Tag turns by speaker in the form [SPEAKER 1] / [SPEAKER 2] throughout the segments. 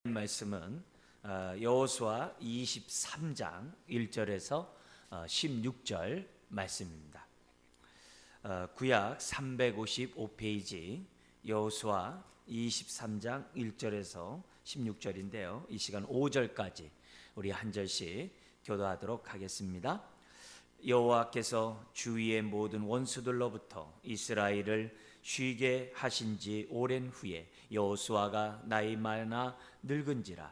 [SPEAKER 1] 말씀은 여호수아 23장 1절에서 16절 말씀입니다. 구약 355페이지 여호수아 23장 1절에서 16절인데요. 이 시간 5절까지 우리 한 절씩 교도하도록 하겠습니다. 여호와께서 주위의 모든 원수들로부터 이스라엘을 쉬게 하신 지 오랜 후에 여호수아가 나이 많아 늙은지라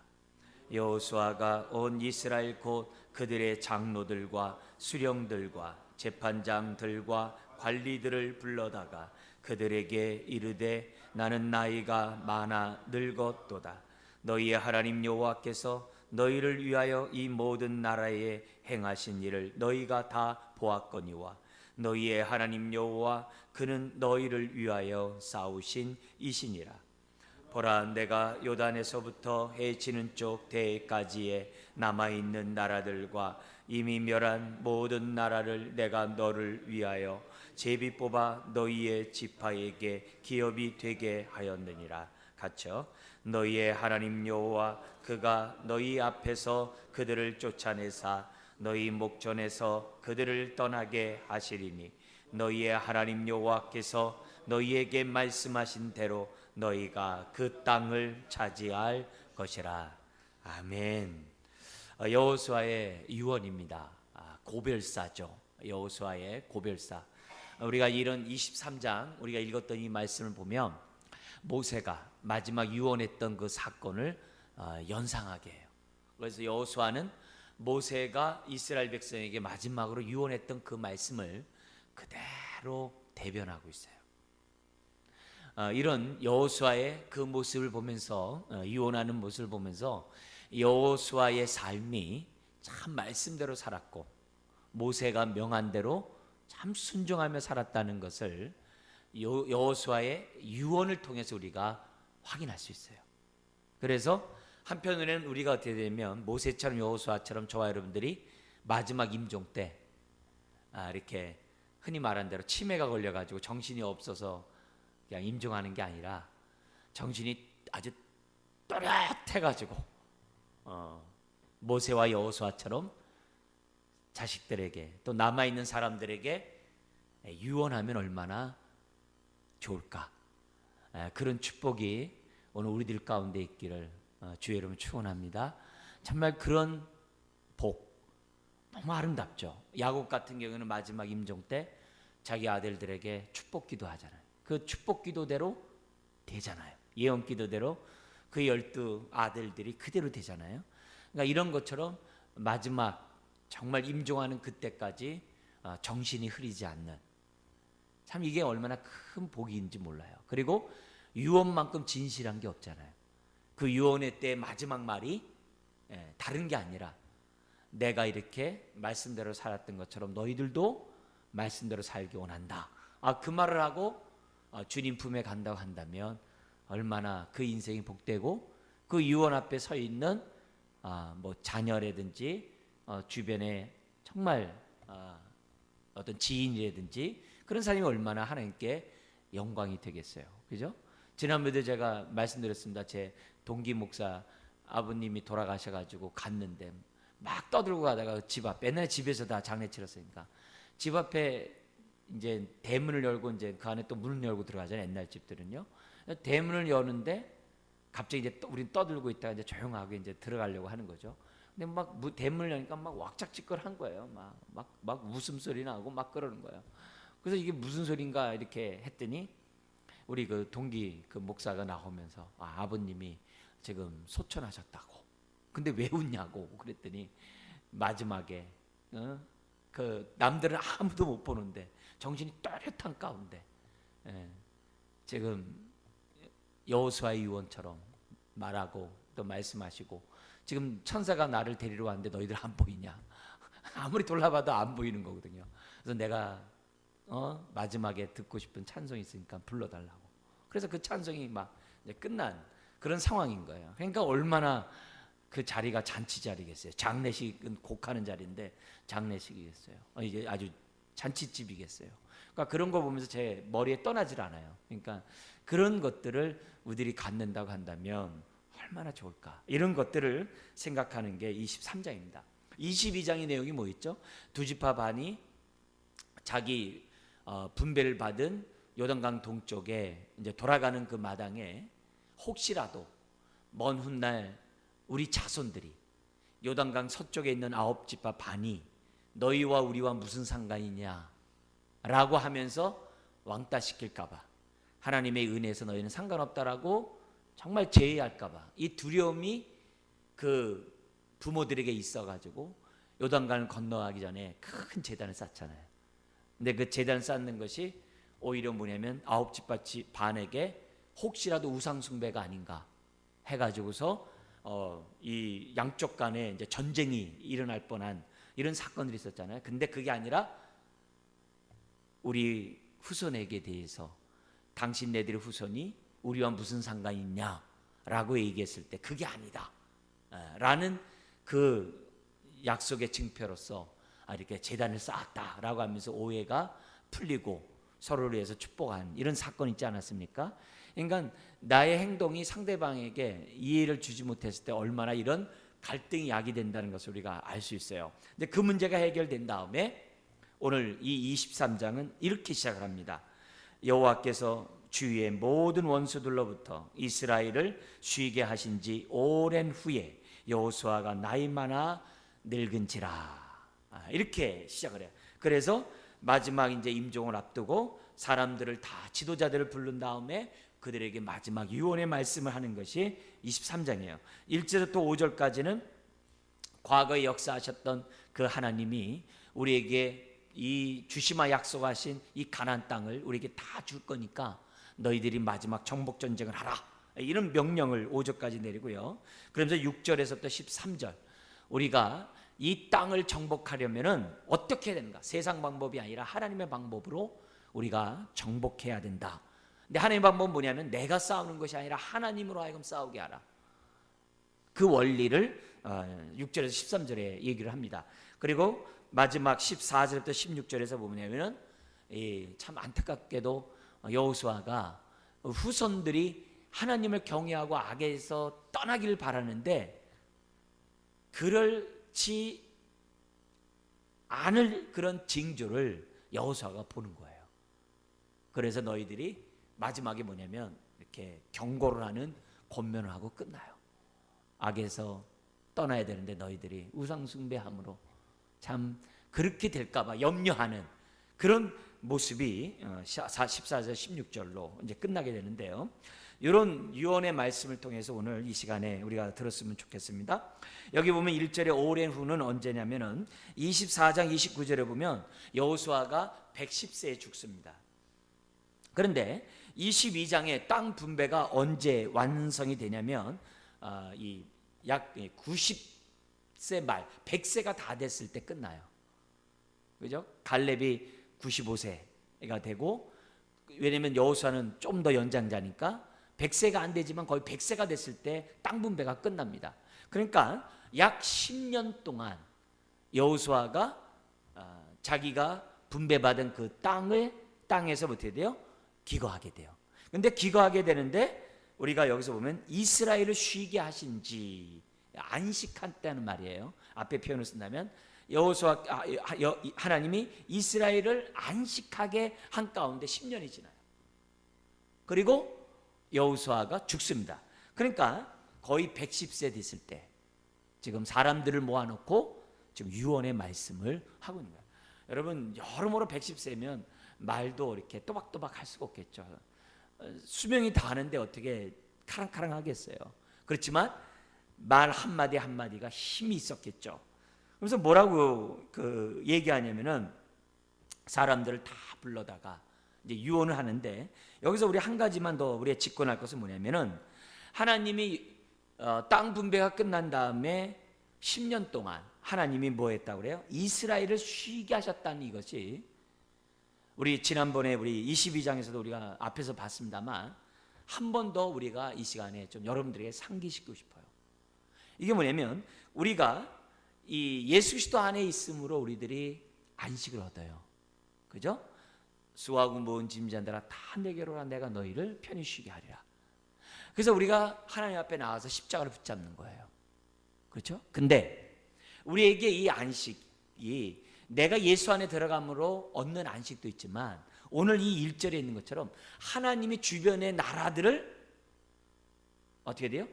[SPEAKER 1] 여호수아가 온 이스라엘 곧 그들의 장로들과 수령들과 재판장들과 관리들을 불러다가 그들에게 이르되 나는 나이가 많아 늙었도다. 너희의 하나님 여호와께서 너희를 위하여 이 모든 나라에 행하신 일을 너희가 다 보았거니와 너희의 하나님 여호와 그는 너희를 위하여 싸우신 이시니라. 보라, 내가 요단에서부터 해 지는 쪽 대까지에 남아있는 나라들과 이미 멸한 모든 나라를 내가 너를 위하여 제비 뽑아 너희의 지파에게 기업이 되게 하였느니라. 같이요. 너희의 하나님 여호와 그가 너희 앞에서 그들을 쫓아내사 너희 목전에서 그들을 떠나게 하시리니 너희의 하나님 여호와께서 너희에게 말씀하신 대로 너희가 그 땅을 차지할 것이라. 아멘. 여호수아의 유언입니다. 고별사죠. 여호수아의 고별사. 우리가 이런 23장 우리가 읽었던 이 말씀을 보면 모세가 마지막 유언했던 그 사건을 연상하게 해요. 그래서 여호수아는 모세가 이스라엘 백성에게 마지막으로 유언했던 그 말씀을 그대로 대변하고 있어요. 이런 여호수아의 그 모습을 보면서 유언하는 모습을 보면서 여호수아의 삶이 참 말씀대로 살았고 모세가 명한 대로 참 순종하며 살았다는 것을 여호수아의 유언을 통해서 우리가 확인할 수 있어요. 그래서 한편으로는 우리가 어떻게 되면 모세처럼 여호수아처럼 저와 여러분들이 마지막 임종 때 이렇게 흔히 말한 대로 치매가 걸려가지고 정신이 없어서 그냥 임종하는 게 아니라 정신이 아주 또렷해가지고 모세와 여호수아처럼 자식들에게 또 남아있는 사람들에게 유언하면 얼마나 좋을까. 그런 축복이 오늘 우리들 가운데 있기를 주의 이름으로 축원합니다. 정말 그런 복 너무 아름답죠. 야곱 같은 경우는 마지막 임종 때 자기 아들들에게 축복 기도하잖아요. 그 축복 기도대로 되잖아요. 예언 기도대로 그 12 아들들이 그대로 되잖아요. 그러니까 이런 것처럼 마지막 정말 임종하는 그때까지 정신이 흐리지 않는, 참 이게 얼마나 큰 복인지 몰라요. 그리고 유언만큼 진실한 게 없잖아요. 그 유언의 때 마지막 말이 다른 게 아니라 내가 이렇게 말씀대로 살았던 것처럼 너희들도 말씀대로 살기 원한다. 그 말을 하고 주님 품에 간다고 한다면 얼마나 그 인생이 복되고 그 유언 앞에 서 있는 뭐 자녀라든지 주변에 정말 어떤 지인이라든지 그런 사람이 얼마나 하나님께 영광이 되겠어요. 그죠? 지난번에도 제가 말씀드렸습니다. 제 동기 목사 아버님이 돌아가셔가지고 갔는데 막 떠들고 가다가 집 앞에, 옛날에 집에서 다 장례 치렀으니까 집 앞에 이제 대문을 열고 이제 그 안에 또 문을 열고 들어가잖아요. 옛날 집들은요. 대문을 여는데 갑자기 이제 우린 떠들고 있다가 이제 조용하게 이제 들어가려고 하는 거죠. 근데 막 대문을 여니까 막 왁작지껄한 거예요. 막 웃음소리 나고 막 그러는 거예요. 그래서 이게 무슨 소린가 이렇게 했더니 우리 그 동기 그 목사가 나오면서 아버님이 지금 소천하셨다고. 근데 왜 웃냐고 그랬더니 마지막에 그 남들은 아무도 못 보는데 정신이 또렷한 가운데 지금 여호수아의 유언처럼 말하고 또 말씀하시고 지금 천사가 나를 데리러 왔는데 너희들 안 보이냐? 아무리 돌아봐도 안 보이는 거거든요. 그래서 내가 마지막에 듣고 싶은 찬송이 있으니까 불러달라고. 그래서 그 찬송이 막 이제 끝난 그런 상황인 거예요. 그러니까 얼마나 그 자리가 잔치 자리겠어요. 장례식은 곡하는 자리인데 장례식이겠어요. 이제 아주 잔치집이겠어요. 그러니까 그런 거 보면서 제 머리에 떠나질 않아요. 그러니까 그런 것들을 우리들이 갖는다고 한다면 얼마나 좋을까. 이런 것들을 생각하는 게 23장입니다. 22장의 내용이 뭐 있죠? 두 지파 반이 자기 분배를 받은 요단강 동쪽에 이제 돌아가는 그 마당에 혹시라도 먼 훗날 우리 자손들이 요단강 서쪽에 있는 9지파 반이 너희와 우리와 무슨 상관이냐 라고 하면서 왕따시킬까 봐, 하나님의 은혜에서 너희는 상관없다라고 정말 제의할까 봐, 이 두려움이 그 부모들에게 있어가지고 요단강을 건너가기 전에 큰 제단을 쌓잖아요. 근데 그 제단을 쌓는 것이 오히려 뭐냐면 9지파 반에게 혹시라도 우상 숭배가 아닌가 해가지고서 이 양쪽 간에 이제 전쟁이 일어날 뻔한 이런 사건들이 있었잖아요. 근데 그게 아니라 우리 후손에게 대해서 당신네들의 후손이 우리와 무슨 상관이 있냐라고 얘기했을 때 그게 아니다 라는 그 약속의 증표로서 이렇게 제단을 쌓았다라고 하면서 오해가 풀리고 서로를 위해서 축복한 이런 사건이 있지 않았습니까? 그러니까 나의 행동이 상대방에게 이해를 주지 못했을 때 얼마나 이런 갈등이 야기된다는 것을 우리가 알 수 있어요. 근데 그 문제가 해결된 다음에 오늘 이 23장은 이렇게 시작을 합니다. 여호와께서 주위의 모든 원수들로부터 이스라엘을 쉬게 하신 지 오랜 후에 여호수아가 나이 많아 늙은지라, 이렇게 시작을 해요. 그래서 마지막 이제 임종을 앞두고 사람들을 다 지도자들을 부른 다음에 그들에게 마지막 유언의 말씀을 하는 것이 23장이에요. 1절부터 5절까지는 과거에 역사하셨던 그 하나님이 우리에게 이 주시마 약속하신 이 가나안 땅을 우리에게 다 줄 거니까 너희들이 마지막 정복 전쟁을 하라, 이런 명령을 5절까지 내리고요. 그러면서 6절에서부터 13절 우리가 이 땅을 정복하려면은 어떻게 해야 되는가? 세상 방법이 아니라 하나님의 방법으로 우리가 정복해야 된다. 근데 하나님의 방법은 뭐냐면 내가 싸우는 것이 아니라 하나님으로 하여금 싸우게 하라. 그 원리를 6절에서 13절에 얘기를 합니다. 그리고 마지막 14절부터 16절에서 보면은 참 안타깝게도 여호수아가 후손들이 하나님을 경외하고 악에서 떠나기를 바라는데 그렇지 않을 그런 징조를 여호수아가 보는 거예요. 그래서 너희들이 마지막에 뭐냐면 이렇게 경고를 하는 권면을 하고 끝나요. 악에서 떠나야 되는데 너희들이 우상 숭배함으로 참 그렇게 될까봐 염려하는 그런 모습이 14절 16절로 이제 끝나게 되는데요. 이런 유언의 말씀을 통해서 오늘 이 시간에 우리가 들었으면 좋겠습니다. 여기 보면 1절에 오랜 후는 언제냐면은 24장 29절에 보면 여호수아가 110세에 죽습니다. 그런데 22장에 땅 분배가 언제 완성이 되냐면 약 90세 말 100세가 다 됐을 때 끝나요. 그죠? 갈렙이 95세가 되고, 왜냐면 여호수아는 좀 더 연장자니까 100세가 안 되지만 거의 100세가 됐을 때 땅 분배가 끝납니다. 그러니까 약 10년 동안 여호수아가 자기가 분배받은 그 땅에서 어떻게 돼요? 기거하게 돼요. 근데 기거하게 되는데 우리가 여기서 보면 이스라엘을 쉬게 하신지 안식한다는 말이에요. 앞에 표현을 쓴다면 여호수아 하나님이 이스라엘을 안식하게 한 가운데 10년이 지나요. 그리고 여호수아가 죽습니다. 그러니까 거의 110세 됐을 때 지금 사람들을 모아놓고 지금 유언의 말씀을 하고 있는 거예요. 여러분 여러모로 110세면 말도 이렇게 또박또박 할 수가 없겠죠. 수명이 다하는데 어떻게 카랑카랑 하겠어요. 그렇지만 말 한마디 한마디가 힘이 있었겠죠. 그래서 뭐라고 얘기하냐면은 사람들을 다 불러다가 이제 유언을 하는데, 여기서 우리 한 가지만 더 우리가 짚고날 것은 뭐냐면은 하나님이 땅 분배가 끝난 다음에 10년 동안 하나님이 뭐 했다고 그래요? 이스라엘을 쉬게 하셨다는 이것이 우리 지난번에 우리 22장에서도 우리가 앞에서 봤습니다만 한 번 더 우리가 이 시간에 좀 여러분들에게 상기시키고 싶어요. 이게 뭐냐면 우리가 이 예수 그리스도 안에 있음으로 우리들이 안식을 얻어요. 그죠? 수고하고 무거운 짐 잔들아 다 내게로 오라, 내가 너희를 편히 쉬게 하리라. 그래서 우리가 하나님 앞에 나와서 십자가를 붙잡는 거예요. 그렇죠? 근데 우리에게 이 안식이 내가 예수 안에 들어감으로 얻는 안식도 있지만 오늘 이 1절에 있는 것처럼 하나님이 주변의 나라들을 어떻게 돼요?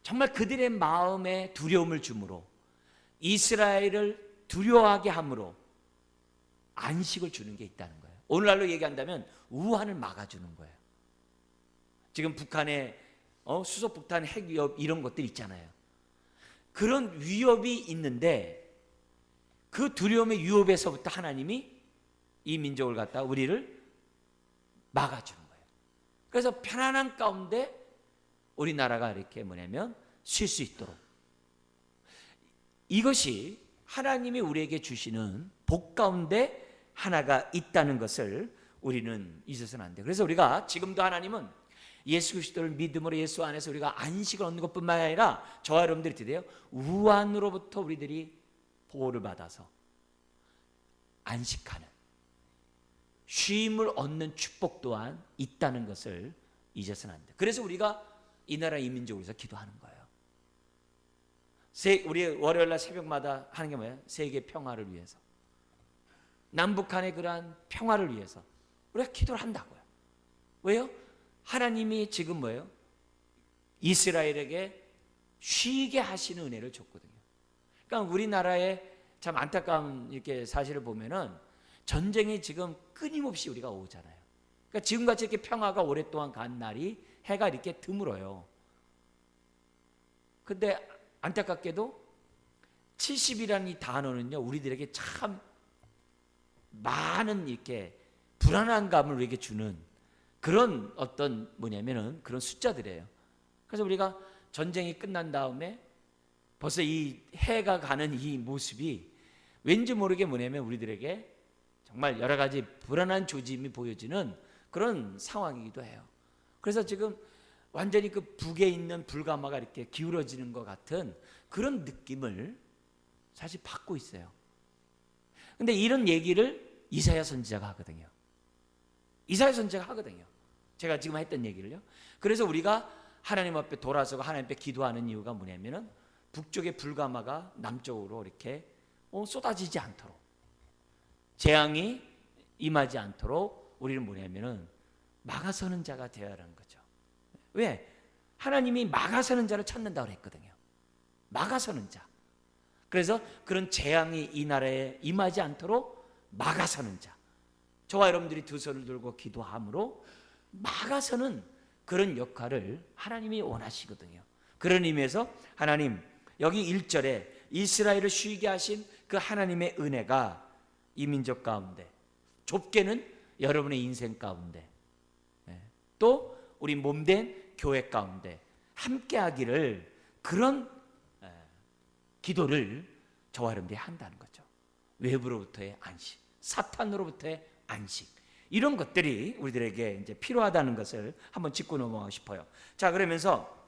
[SPEAKER 1] 정말 그들의 마음에 두려움을 주므로 이스라엘을 두려워하게 함으로 안식을 주는 게 있다는 거예요. 오늘날로 얘기한다면 우한을 막아주는 거예요. 지금 북한의 수소폭탄 핵 위협 이런 것들 있잖아요. 그런 위협이 있는데 그 두려움의 위협에서부터 하나님이 이 민족을 갖다 우리를 막아주는 거예요. 그래서 편안한 가운데 우리나라가 이렇게 뭐냐면 쉴 수 있도록, 이것이 하나님이 우리에게 주시는 복 가운데 하나가 있다는 것을 우리는 잊어서는 안 돼요. 그래서 우리가 지금도 하나님은 예수 그리스도를 믿음으로 예수 안에서 우리가 안식을 얻는 것뿐만 아니라 저와 여러분들이 어떻게 돼요? 우한으로부터 우리들이 보호를 받아서 안식하는, 쉼을 얻는 축복 또한 있다는 것을 잊어서는 안 돼요. 그래서 우리가 이 나라 이 민족을 위해서 기도하는 거예요. 우리 월요일날 새벽마다 하는 게 뭐예요? 세계 평화를 위해서, 남북한의 그러한 평화를 위해서 우리가 기도를 한다고요. 왜요? 하나님이 지금 뭐예요? 이스라엘에게 쉬게 하시는 은혜를 줬거든요. 그러니까 우리나라에 참 안타까운 이렇게 사실을 보면은 전쟁이 지금 끊임없이 우리가 오잖아요. 그러니까 지금같이 이렇게 평화가 오랫동안 간 날이 해가 이렇게 드물어요. 근데 안타깝게도 70이라는 이 단어는요, 우리들에게 참 많은 이렇게 불안한 감을 우리에게 주는 그런 어떤 뭐냐면은 그런 숫자들이에요. 그래서 우리가 전쟁이 끝난 다음에 벌써 이 해가 가는 이 모습이 왠지 모르게 뭐냐면 우리들에게 정말 여러 가지 불안한 조짐이 보여지는 그런 상황이기도 해요. 그래서 지금 완전히 그 북에 있는 불가마가 이렇게 기울어지는 것 같은 그런 느낌을 사실 받고 있어요. 근데 이런 얘기를 이사야 선지자가 하거든요. 이사야 선지자가 하거든요. 제가 지금 했던 얘기를요. 그래서 우리가 하나님 앞에 돌아서고 하나님 앞에 기도하는 이유가 뭐냐면은 북쪽의 불가마가 남쪽으로 이렇게 쏟아지지 않도록, 재앙이 임하지 않도록 우리는 뭐냐면은 막아서는 자가 되어야 하는 거죠. 왜? 하나님이 막아서는 자를 찾는다고 했거든요. 막아서는 자. 그래서 그런 재앙이 이 나라에 임하지 않도록 막아서는 자. 저와 여러분들이 두 손을 들고 기도함으로 막아서는 그런 역할을 하나님이 원하시거든요. 그런 의미에서 하나님 여기 1절에 이스라엘을 쉬게 하신 그 하나님의 은혜가 이 민족 가운데, 좁게는 여러분의 인생 가운데, 또 우리 몸된 교회 가운데 함께하기를, 그런 기도를 저와 여러분들이 한다는 거죠. 외부로부터의 안식, 사탄으로부터의 안식, 이런 것들이 우리들에게 이제 필요하다는 것을 한번 짚고 넘어가고 싶어요. 자, 그러면서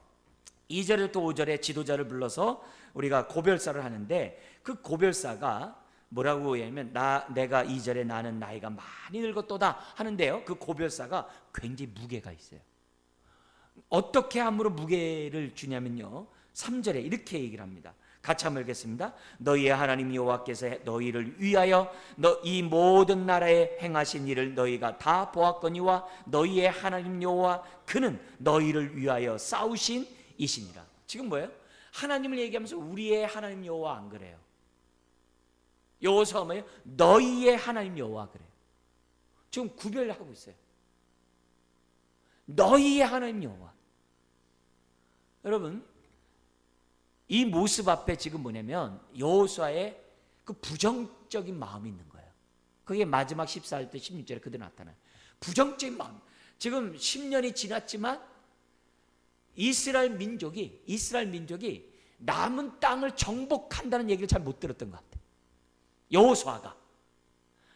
[SPEAKER 1] 2절부터 5절에 지도자를 불러서 우리가 고별사를 하는데, 그 고별사가 뭐라고 하냐면 내가 2절에 나는 나이가 많이 늙었도다 하는데요, 그 고별사가 굉장히 무게가 있어요. 어떻게 함으로 무게를 주냐면요, 3절에 이렇게 얘기를 합니다. 같이 한번 읽겠습니다. 너희의 하나님 여호와께서 너희를 위하여 이 모든 나라에 행하신 일을 너희가 다 보았거니와 너희의 하나님 여호와 그는 너희를 위하여 싸우신 이시니라. 지금 뭐예요? 하나님을 얘기하면서 우리의 하나님 여호와 안 그래요. 여호수아가 뭐예요? 너희의 하나님 여호와 그래요. 지금 구별하고 있어요. 너희의 하나님 여호와. 여러분, 이 모습 앞에 지금 뭐냐면 여호수아의 그 부정적인 마음이 있는 거예요. 그게 마지막 14절 때 16절에 그대로 나타나요. 부정적인 마음. 지금 10년이 지났지만 이스라엘 민족이 남은 땅을 정복한다는 얘기를 잘 못 들었던 것 같아요. 여호수아가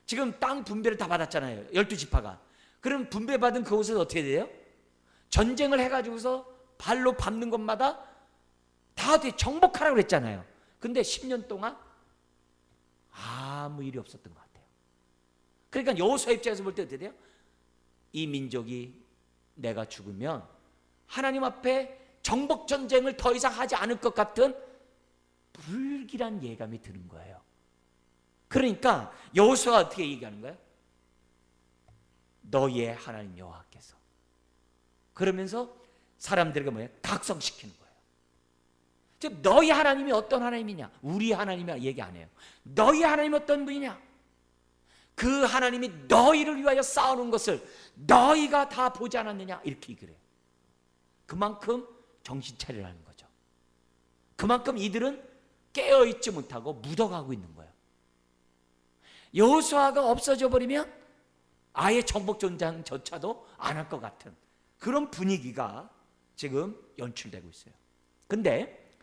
[SPEAKER 1] 지금 땅 분배를 다 받았잖아요. 12지파가. 그럼 분배받은 그곳에서 어떻게 돼요? 전쟁을 해가지고서 발로 밟는 곳마다 다 정복하라고 그랬잖아요. 근데 10년 동안 아무 일이 없었던 것 같아요. 그러니까 여호수아 입장에서 볼 때 어떻게 돼요? 이 민족이 내가 죽으면 하나님 앞에 정복 전쟁을 더 이상 하지 않을 것 같은 불길한 예감이 드는 거예요. 그러니까 여호수아가 어떻게 얘기하는 거예요? 너희의 하나님 여호와께서. 그러면서 사람들에게 뭐예요? 각성시키는 거예요. 즉 너희 하나님이 어떤 하나님이냐? 우리 하나님이 얘기 안 해요. 너희 하나님이 어떤 분이냐? 그 하나님이 너희를 위하여 싸우는 것을 너희가 다 보지 않았느냐? 이렇게 얘기를 해요. 그만큼 정신 차리라는 거죠. 그만큼 이들은 깨어있지 못하고 묻어가고 있는 거예요. 여호수아가 없어져 버리면 아예 정복전장조차도 안 할 것 같은 그런 분위기가 지금 연출되고 있어요. 근데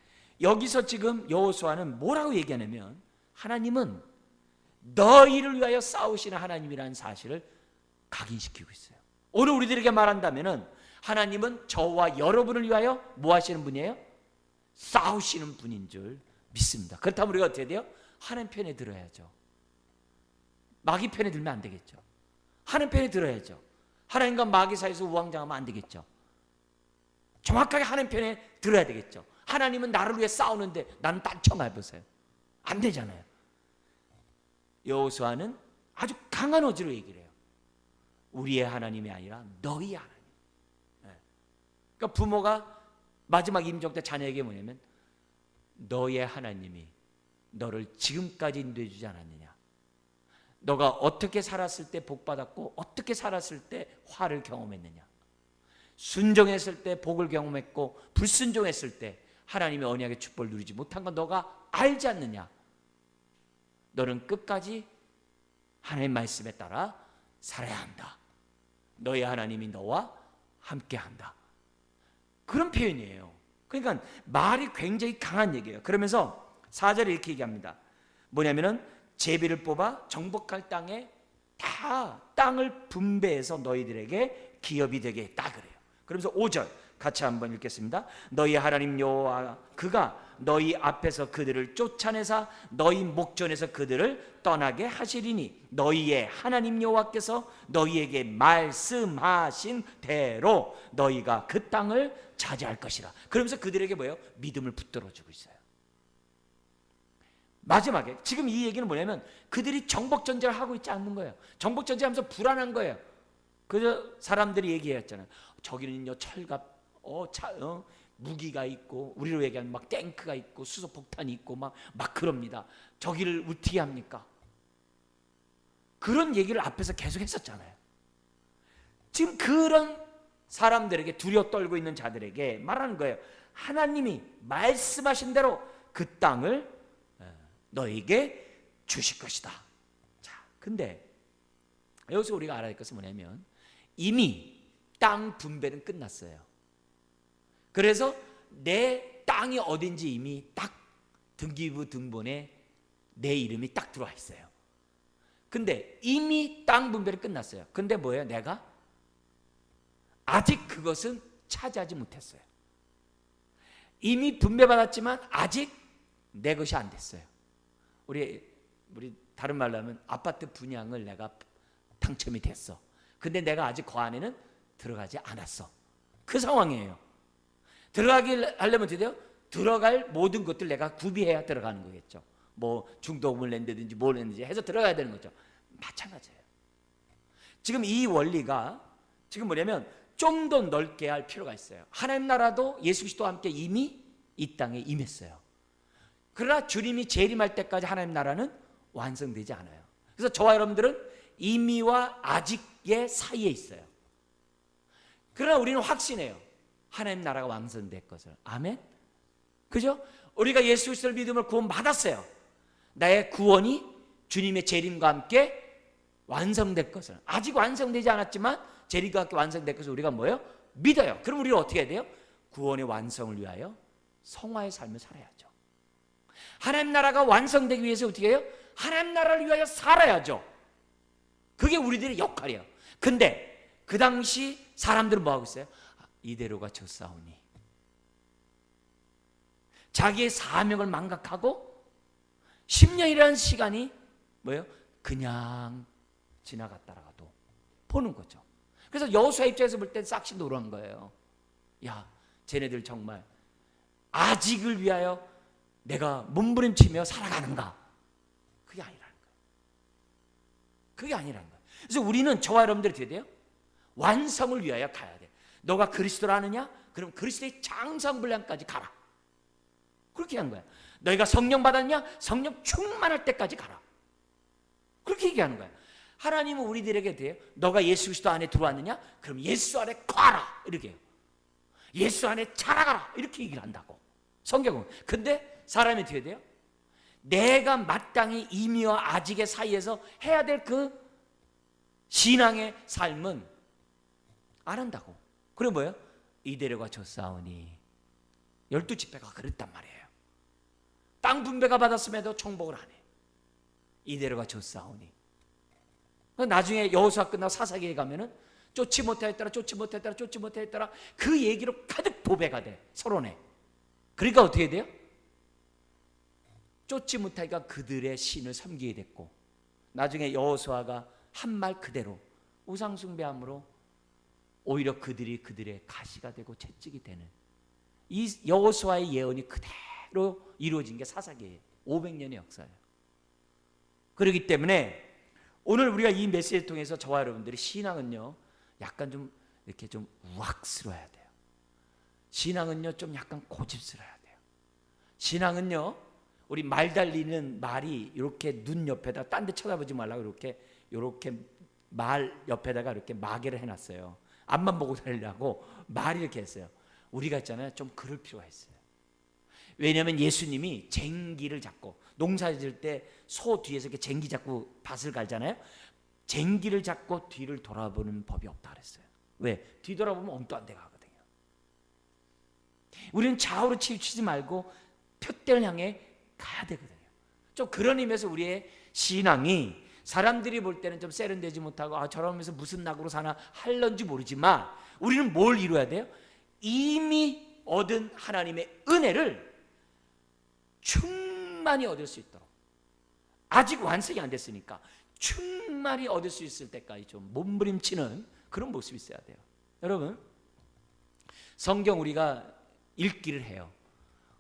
[SPEAKER 1] 여기서 지금 여호수아는 뭐라고 얘기하냐면 하나님은 너희를 위하여 싸우시는 하나님이라는 사실을 각인시키고 있어요. 오늘 우리들에게 말한다면 하나님은 저와 여러분을 위하여 뭐 하시는 분이에요? 싸우시는 분인 줄 믿습니다. 그렇다면 우리가 어떻게 돼요? 하나님 편에 들어야죠. 마귀 편에 들면 안 되겠죠. 하나님 편에 들어야죠. 하나님과 마귀 사이에서 우왕좌왕하면 안 되겠죠. 정확하게 하나님 편에 들어야 되겠죠. 하나님은 나를 위해 싸우는데 나는 딴청해보세요. 안 되잖아요. 여호수아는 아주 강한 어조로 얘기를 해요. 우리의 하나님이 아니라 너희 하나님. 그러니까 부모가 마지막 임종 때 자녀에게 뭐냐면 너의 하나님이 너를 지금까지 인도해 주지 않았느냐. 너가 어떻게 살았을 때 복받았고 어떻게 살았을 때 화를 경험했느냐. 순종했을 때 복을 경험했고 불순종했을 때 하나님의 언약의 축복을 누리지 못한 건 너가 알지 않느냐. 너는 끝까지 하나님의 말씀에 따라 살아야 한다. 너의 하나님이 너와 함께한다. 그런 표현이에요. 그러니까 말이 굉장히 강한 얘기예요. 그러면서 4절에 이렇게 얘기합니다. 뭐냐면은 제비를 뽑아 정복할 땅에 다 땅을 분배해서 너희들에게 기업이 되게 했다 그래요. 그러면서 5절 같이 한번 읽겠습니다. 너희 하나님 여호와 그가 너희 앞에서 그들을 쫓아내사 너희 목전에서 그들을 떠나게 하시리니 너희의 하나님 여호와께서 너희에게 말씀하신 대로 너희가 그 땅을 차지할 것이라. 그러면서 그들에게 뭐예요? 믿음을 붙들어 주고 있어요. 마지막에 지금 이 얘기는 뭐냐면 그들이 정복전쟁을 하고 있지 않는 거예요. 정복전쟁하면서 불안한 거예요. 그래서 사람들이 얘기했잖아요. 저기는요 철갑 무기가 있고 우리로 얘기하면 막 탱크가 있고 수소폭탄이 있고 막 그럽니다. 저기를 어떻게 합니까? 그런 얘기를 앞에서 계속 했었잖아요. 지금 그런 사람들에게 두려워 떨고 있는 자들에게 말하는 거예요. 하나님이 말씀하신 대로 그 땅을 너에게 주실 것이다. 자, 근데 여기서 우리가 알아야 될 것은 뭐냐면 이미 땅 분배는 끝났어요. 그래서 내 땅이 어딘지 이미 딱 등기부 등본에 내 이름이 딱 들어와 있어요. 근데 이미 땅 분배는 끝났어요. 근데 뭐예요? 내가 아직 그것은 차지하지 못했어요. 이미 분배받았지만 아직 내 것이 안 됐어요. 우리 다른 말로 하면 아파트 분양을 내가 당첨이 됐어. 근데 내가 아직 그 안에는 들어가지 않았어. 그 상황이에요. 들어가길 하려면 어떻게 돼요? 들어갈 모든 것들 내가 구비해야 들어가는 거겠죠. 뭐 중도금을 낸다든지 뭘 낸다든지 해서 들어가야 되는 거죠. 마찬가지예요. 지금 이 원리가 지금 뭐냐면 좀 더 넓게 할 필요가 있어요. 하나님 나라도 예수 그리스도와 함께 이미 이 땅에 임했어요. 그러나 주님이 재림할 때까지 하나님 나라는 완성되지 않아요. 그래서 저와 여러분들은 이미와 아직의 사이에 있어요. 그러나 우리는 확신해요. 하나님 나라가 완성될 것을. 아멘? 그죠? 우리가 예수 그리스도를 믿음을 구원 받았어요. 나의 구원이 주님의 재림과 함께 완성될 것을. 아직 완성되지 않았지만 재림과 함께 완성될 것을 우리가 뭐예요? 믿어요. 그럼 우리는 어떻게 해야 돼요? 구원의 완성을 위하여 성화의 삶을 살아야죠. 하나님 나라가 완성되기 위해서 어떻게 해요? 하나님 나라를 위하여 살아야죠. 그게 우리들의 역할이에요. 근데 그 당시 사람들은 뭐하고 있어요? 이대로가 좋사오니. 자기의 사명을 망각하고 10년이라는 시간이 뭐예요? 그냥 지나갔다라도 보는 거죠. 그래서 여호수아 입장에서 볼 때 싹시 노란 거예요. 야, 쟤네들 정말 아직을 위하여 내가 몸부림치며 살아가는가? 그게 아니라는 거예요. 그게 아니라는 거예요. 그래서 우리는 저와 여러분들이 어떻게 돼요? 완성을 위하여 가야 돼. 너가 그리스도를 아느냐? 그럼 그리스도의 장성분량까지 가라. 그렇게 한 거야. 너희가 성령 받았냐? 성령 충만할 때까지 가라. 그렇게 얘기하는 거야. 하나님은 우리들에게 돼요. 너가 예수 그리스도 안에 들어왔느냐? 그럼 예수 안에 거하라. 이렇게 해요. 예수 안에 자라가라. 이렇게 얘기를 한다고. 성경은. 근데 사람이 어떻게 돼요? 내가 마땅히 이미와 아직의 사이에서 해야 될 그 신앙의 삶은 안 한다고. 그래 뭐예요? 이대로가 졌사오니. 12지파가 그랬단 말이에요. 땅 분배가 받았음에도 정복을 안 해. 이대로가 졌사오니. 나중에 여호수아 끝나고 사사기에 가면은 쫓지 못하였더라, 쫓지 못하였더라, 쫓지 못하였더라, 그 얘기로 가득 도배가 돼, 서론에. 그러니까 어떻게 돼요? 쫓지 못하니까 그들의 신을 섬기게 됐고, 나중에 여호수아가 한 말 그대로 우상 숭배함으로 오히려 그들이 그들의 가시가 되고 채찍이 되는, 이 여호수아의 예언이 그대로 이루어진 게 사사기예요. 500년의 역사예요. 그렇기 때문에 오늘 우리가 이 메시지를 통해서 저와 여러분들이 신앙은요, 약간 좀 이렇게 좀 우악스러워야 돼요. 신앙은요, 좀 약간 고집스러워야 돼요. 신앙은요, 우리 말 달리는 말이 이렇게 눈 옆에다 딴 데 쳐다보지 말라고 이렇게 말 옆에다가 이렇게 마개를 해놨어요. 앞만 보고 달리라고 말이 이렇게 했어요. 우리가 있잖아요, 좀 그럴 필요가 있어요. 왜냐하면 예수님이 쟁기를 잡고, 농사 지을 때 소 뒤에서 이렇게 쟁기 잡고 밭을 갈잖아요. 쟁기를 잡고 뒤를 돌아보는 법이 없다 그랬어요. 왜? 뒤돌아보면 엉뚱한 데 가거든요. 우리는 좌우로 치우치지 말고 표대를 향해 가야 되거든요. 좀 그런 의미에서 우리의 신앙이 사람들이 볼 때는 좀 세련되지 못하고 저러면서 무슨 낙으로 사나 할런지 모르지만, 우리는 뭘 이루어야 돼요? 이미 얻은 하나님의 은혜를 충만히 얻을 수 있도록, 아직 완성이 안 됐으니까 충만히 얻을 수 있을 때까지 좀 몸부림치는 그런 모습이 있어야 돼요. 여러분, 성경 우리가 읽기를 해요.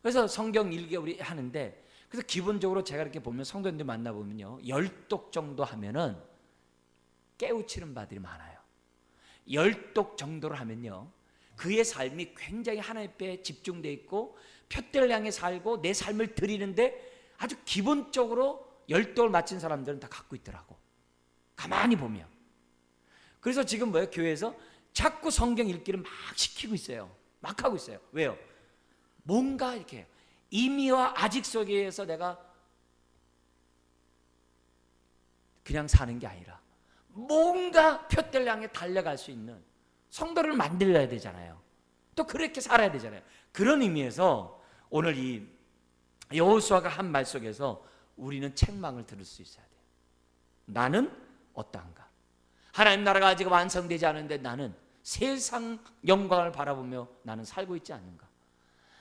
[SPEAKER 1] 그래서 성경 읽기 우리 하는데, 그래서 기본적으로 제가 이렇게 보면 성도님들 만나보면요, 10독 정도 하면은 깨우치는 바들이 많아요. 10독 정도를 하면요, 그의 삶이 굉장히 하나님 앞에 집중되어 있고 푯대를 향해 살고 내 삶을 드리는데 아주 기본적으로 10독을 마친 사람들은 다 갖고 있더라고, 가만히 보면. 그래서 지금 뭐예요? 교회에서 자꾸 성경 읽기를 막 시키고 있어요. 막 하고 있어요. 왜요? 뭔가 이렇게 이미와 아직 속에서 내가 그냥 사는 게 아니라 뭔가 푯대를 향해 달려갈 수 있는 성도를 만들어야 되잖아요. 또 그렇게 살아야 되잖아요. 그런 의미에서 오늘 이 여호수아가 한 말 속에서 우리는 책망을 들을 수 있어야 돼요. 나는 어떠한가? 하나님 나라가 아직 완성되지 않은데 나는 세상 영광을 바라보며 나는 살고 있지 않는가?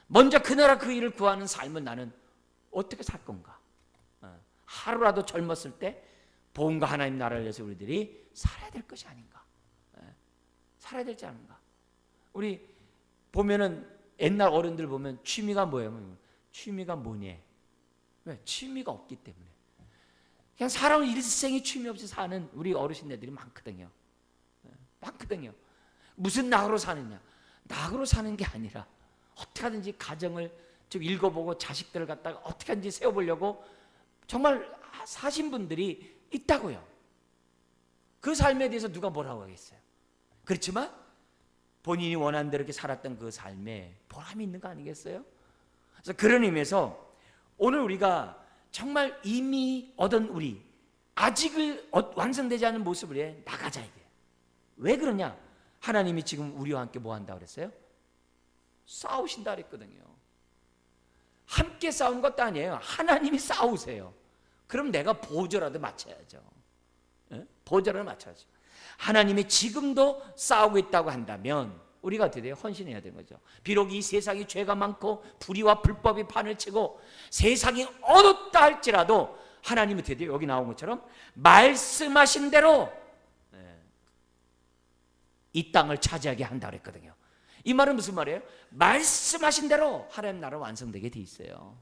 [SPEAKER 1] 먼저 그 나라 그 일을 구하는 삶은 나는 어떻게 살 건가? 하루라도 젊었을 때 복음과 하나님 나라를 위해서 우리들이 살아야 될 것이 아닌가? 살아야 되지 않은가? 우리 보면은 옛날 어른들 보면 취미가 뭐예요? 취미가 뭐니? 왜? 취미가 없기 때문에. 그냥 사람은 일생이 취미 없이 사는 우리 어르신네들이 많거든요. 많거든요. 무슨 낙으로 사느냐? 낙으로 사는 게 아니라 어떻게 하든지 가정을 좀 읽어보고 자식들을 갖다가 어떻게 하든지 세워보려고 정말 사신 분들이 있다고요. 그 삶에 대해서 누가 뭐라고 하겠어요? 그렇지만 본인이 원하는 대로 이렇게 살았던 그 삶에 보람이 있는 거 아니겠어요? 그래서 그런 의미에서 오늘 우리가 정말 이미 얻은 우리, 아직을 완성되지 않은 모습을 해 나가자 이게. 왜 그러냐? 하나님이 지금 우리와 함께 뭐 한다고 그랬어요? 싸우신다 그랬거든요. 함께 싸우는 것도 아니에요. 하나님이 싸우세요. 그럼 내가 보조라도 맞춰야죠. 보조라도 맞춰야죠. 하나님이 지금도 싸우고 있다고 한다면 우리가 어떻게 돼요? 헌신해야 되는 거죠. 비록 이 세상이 죄가 많고 불의와 불법이 판을 치고 세상이 어둡다 할지라도 하나님이 어떻게 돼요? 여기 나온 것처럼 말씀하신 대로 이 땅을 차지하게 한다 그랬거든요. 이 말은 무슨 말이에요? 말씀하신 대로 하나님 나라 완성되게 돼 있어요.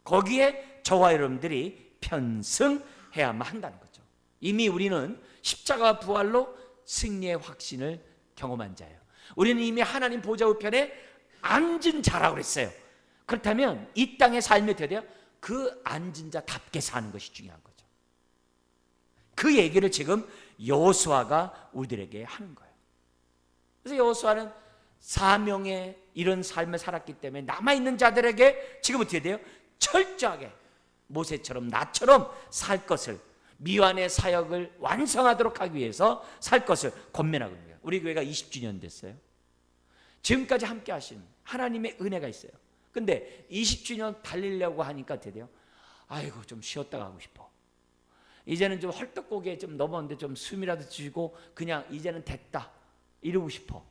[SPEAKER 1] 거기에 저와 여러분들이 편승해야만 한다는 거죠. 이미 우리는 십자가 부활로 승리의 확신을 경험한 자예요. 우리는 이미 하나님 보좌 우편에 앉은 자라고 그랬어요. 그렇다면 이 땅의 삶이 어떻게 돼요? 그 앉은 자답게 사는 것이 중요한 거죠. 그 얘기를 지금 여호수아가 우리들에게 하는 거예요. 그래서 여호수아는 사명의 이런 삶을 살았기 때문에 남아있는 자들에게 지금 어떻게 돼요? 철저하게 모세처럼 나처럼 살 것을, 미완의 사역을 완성하도록 하기 위해서 살 것을 권면하고 있는 거예요. 우리 교회가 20주년 됐어요. 지금까지 함께 하신 하나님의 은혜가 있어요. 근데 20주년 달리려고 하니까 어떻게 돼요? 아이고 좀 쉬었다 가고 싶어. 이제는 좀 헐떡고개 좀 넘었는데 좀 숨이라도 쉬고 그냥 이제는 됐다 이러고 싶어.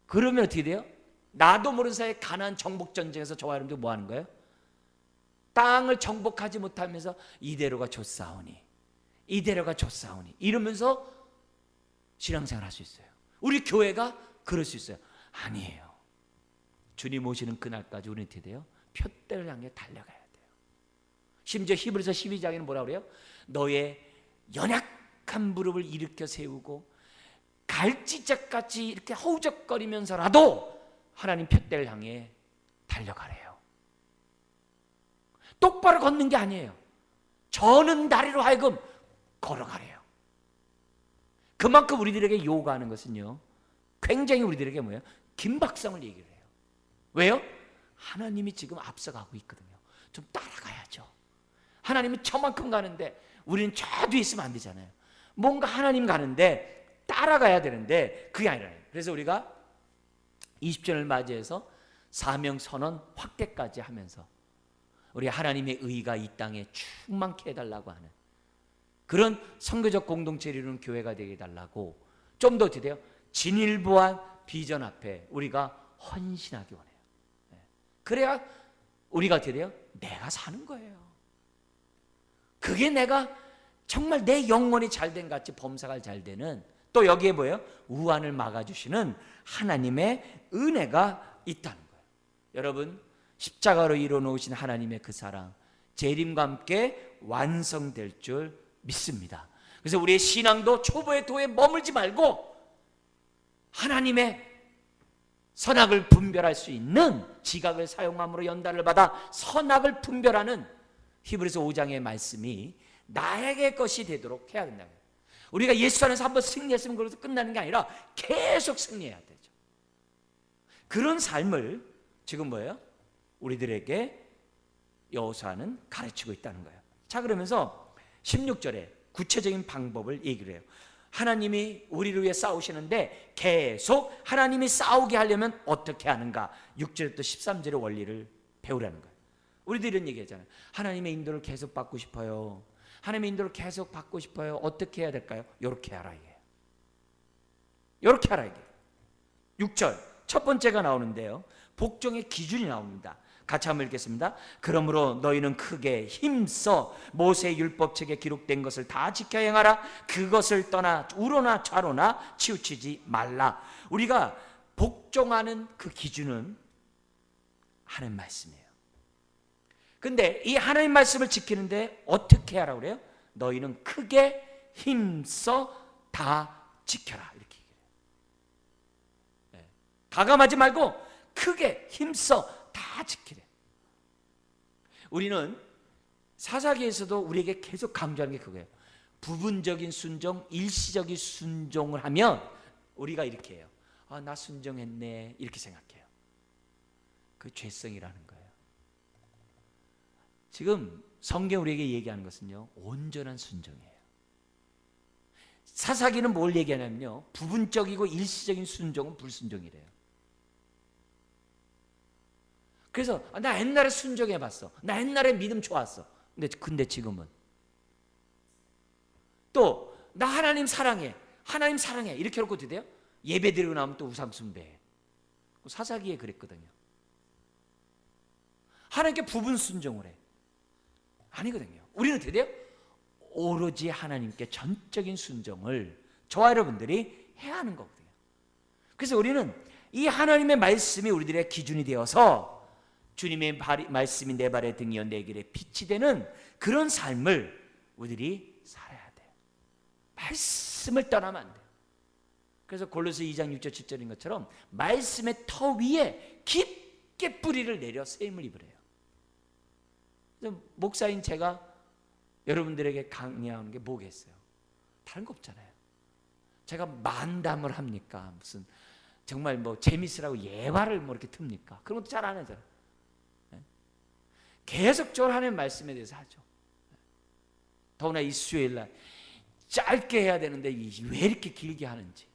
[SPEAKER 1] 그러면 어떻게 돼요? 나도 모르는 사이에 가나안 정복 전쟁에서 저와 여러분들 뭐 하는 거예요? 땅을 정복하지 못하면서 이대로가 좋사오니 이대로가 좋사오니 이러면서 신앙생활 할 수 있어요. 우리 교회가 그럴 수 있어요. 아니에요. 주님 오시는 그날까지 우리는 어떻게 돼요? 표대를 향해 달려가야 돼요. 심지어 히브리서 12장에는 뭐라고 그래요? 너의 연약한 무릎을 일으켜 세우고 갈지짝같이 이렇게 허우적거리면서라도 하나님 표대를 향해 달려가래요. 똑바로 걷는 게 아니에요. 저는 다리로 하여금 걸어가래요. 그만큼 우리들에게 요구하는 것은요, 굉장히 우리들에게 뭐예요? 긴박성을 얘기를 해요. 왜요? 하나님이 지금 앞서가고 있거든요. 좀 따라가야죠. 하나님이 저만큼 가는데 우리는 저 뒤에 있으면 안 되잖아요. 뭔가 하나님 가는데 따라가야 되는데 그게 아니라요. 그래서 우리가 20주년을 맞이해서 사명 선언 확대까지 하면서 우리 하나님의 의가 이 땅에 충만케 해달라고 하는 그런 선교적 공동체를 이루는 교회가 되게 해달라고 좀 더 어떻게 돼요? 진일보한 비전 앞에 우리가 헌신하기 원해요. 그래야 우리가 어떻게 돼요? 내가 사는 거예요. 그게 내가 정말 내 영혼이 잘된 같이 범사가 잘 되는, 또 여기에 뭐예요? 우환을 막아주시는 하나님의 은혜가 있다는 거예요. 여러분, 십자가로 이루어놓으신 하나님의 그 사랑, 재림과 함께 완성될 줄 믿습니다. 그래서 우리의 신앙도 초보의 도에 머물지 말고 하나님의 선악을 분별할 수 있는 지각을 사용함으로 연단을 받아 선악을 분별하는 히브리서 5장의 말씀이 나에게 것이 되도록 해야 된다. 우리가 예수 안에서 한번 승리했으면 그것도 끝나는 게 아니라 계속 승리해야 되죠. 그런 삶을 지금 뭐예요? 우리들에게 여호수아는 가르치고 있다는 거예요. 자, 그러면서 16절에 구체적인 방법을 얘기를 해요. 하나님이 우리를 위해 싸우시는데 계속 하나님이 싸우게 하려면 어떻게 하는가? 6절부터 13절의 원리를 배우라는 거예요. 우리들이 이런 얘기하잖아요. 하나님의 인도를 계속 받고 싶어요. 하나님의 인도를 계속 받고 싶어요. 어떻게 해야 될까요? 이렇게 하라 이게. 이렇게 하라 이게. 6절 첫 번째가 나오는데요. 복종의 기준이 나옵니다. 같이 한번 읽겠습니다. 그러므로 너희는 크게 힘써 모세의 율법책에 기록된 것을 다 지켜 행하라. 그것을 떠나 우로나 좌로나 치우치지 말라. 우리가 복종하는 그 기준은 하나님 말씀이에요. 근데 이 하나님 말씀을 지키는데 어떻게 하라고 그래요? 너희는 크게 힘써 다 지켜라 이렇게 얘기해요. 가감하지 말고 크게 힘써 다 지키래. 우리는 사사기에서도 우리에게 계속 강조하는 게 그거예요. 부분적인 순종, 일시적인 순종을 하면 우리가 이렇게 해요. 아, 나 순종했네 이렇게 생각해요. 그 죄성이라는 거예요. 지금 성경 우리에게 얘기하는 것은요, 온전한 순종이에요. 사사기는 뭘 얘기하냐면요, 부분적이고 일시적인 순종은 불순종이래요. 그래서 나 옛날에 순종해봤어. 나 옛날에 믿음 좋았어. 근데 지금은 또 나 하나님 사랑해. 하나님 사랑해. 이렇게 해놓고 어떻게 돼요? 예배 드리고 나면 또 우상 숭배해. 사사기에 그랬거든요. 하나님께 부분 순종을 해. 아니거든요. 우리는 어떻게 돼요? 오로지 하나님께 전적인 순종을 저와 여러분들이 해야 하는 거거든요. 그래서 우리는 이 하나님의 말씀이 우리들의 기준이 되어서 주님의 말씀이 내 발의 등이요 내 길의 빛이 되는 그런 삶을 우리들이 살아야 돼요. 말씀을 떠나면 안 돼요. 그래서 골로새 2장 6절 7절인 것처럼 말씀의 터 위에 깊게 뿌리를 내려 세임을 입으래요. 그래서 목사인 제가 여러분들에게 강의하는 게 뭐겠어요? 다른 거 없잖아요. 제가 만담을 합니까? 무슨 정말 뭐 재밌으라고 예화를 뭐 이렇게 틉니까? 그런 것도 잘 안 하잖아요. 계속적으로 하나님의 말씀에 대해서 하죠. 더구나 이 수요일날 짧게 해야 되는데 왜 이렇게 길게 하는지.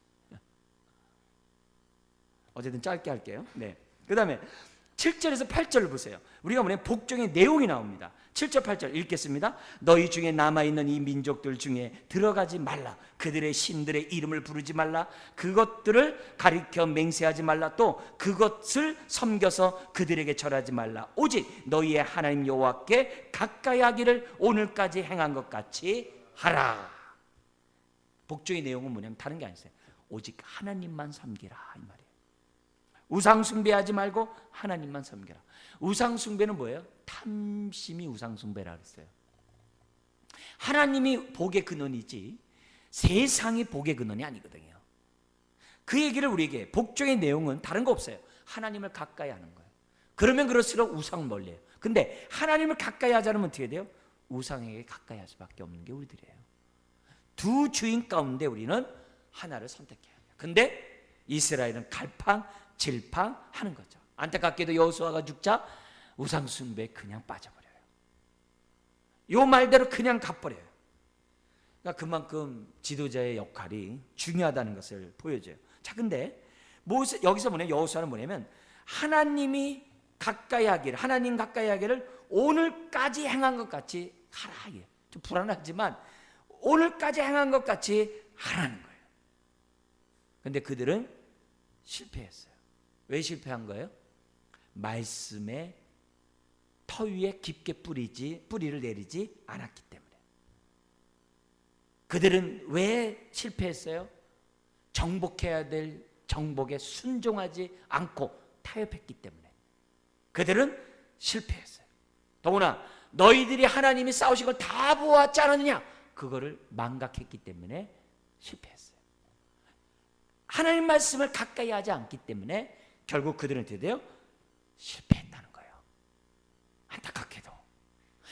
[SPEAKER 1] 어쨌든 짧게 할게요. 네. 그 다음에 7절에서 8절을 보세요. 우리가 보면 복종의 내용이 나옵니다. 7절 8절 읽겠습니다. 너희 중에 남아있는 이 민족들 중에 들어가지 말라. 그들의 신들의 이름을 부르지 말라. 그것들을 가리켜 맹세하지 말라. 또 그것을 섬겨서 그들에게 절하지 말라. 오직 너희의 하나님 여호와께 가까이 하기를 오늘까지 행한 것 같이 하라. 복종의 내용은 뭐냐면 다른 게 아니세요. 오직 하나님만 섬기라 이 말이에요. 우상 숭배하지 말고 하나님만 섬기라. 우상 숭배는 뭐예요? 탐심이 우상 숭배라 그랬어요. 하나님이 복의 근원이지 세상이 복의 근원이 아니거든요. 그 얘기를 우리에게 복종의 내용은 다른 거 없어요. 하나님을 가까이 하는 거예요. 그러면 그럴수록 우상 멀리 해요. 근데 하나님을 가까이 하자면 어떻게 돼요? 우상에게 가까이 할 수밖에 없는 게 우리들이에요. 두 주인 가운데 우리는 하나를 선택해야 해요. 근데 이스라엘은 갈팡질팡 하는 거죠. 안타깝게도 여호수아가 죽자 우상 숭배에 그냥 빠져버려요. 요 말대로 그냥 가버려요. 그러니까 그만큼 지도자의 역할이 중요하다는 것을 보여줘요. 자, 근데 여기서 뭐냐, 여호수아는 뭐냐면 하나님이 가까이 하기를, 하나님 가까이 하기를 오늘까지 행한 것 같이 하라. 좀 불안하지만 오늘까지 행한 것 같이 하라는 거예요. 근데 그들은 실패했어요. 왜 실패한 거예요? 말씀의 터 위에 깊게 뿌리를 내리지 않았기 때문에. 그들은 왜 실패했어요? 정복해야 될 정복에 순종하지 않고 타협했기 때문에 그들은 실패했어요. 더구나 너희들이 하나님이 싸우신 걸 다 보았지 않았느냐? 그거를 망각했기 때문에 실패했어요. 하나님 말씀을 가까이 하지 않기 때문에 결국 그들은 어떻게 돼요? 실패했다는 거예요. 안타깝게도.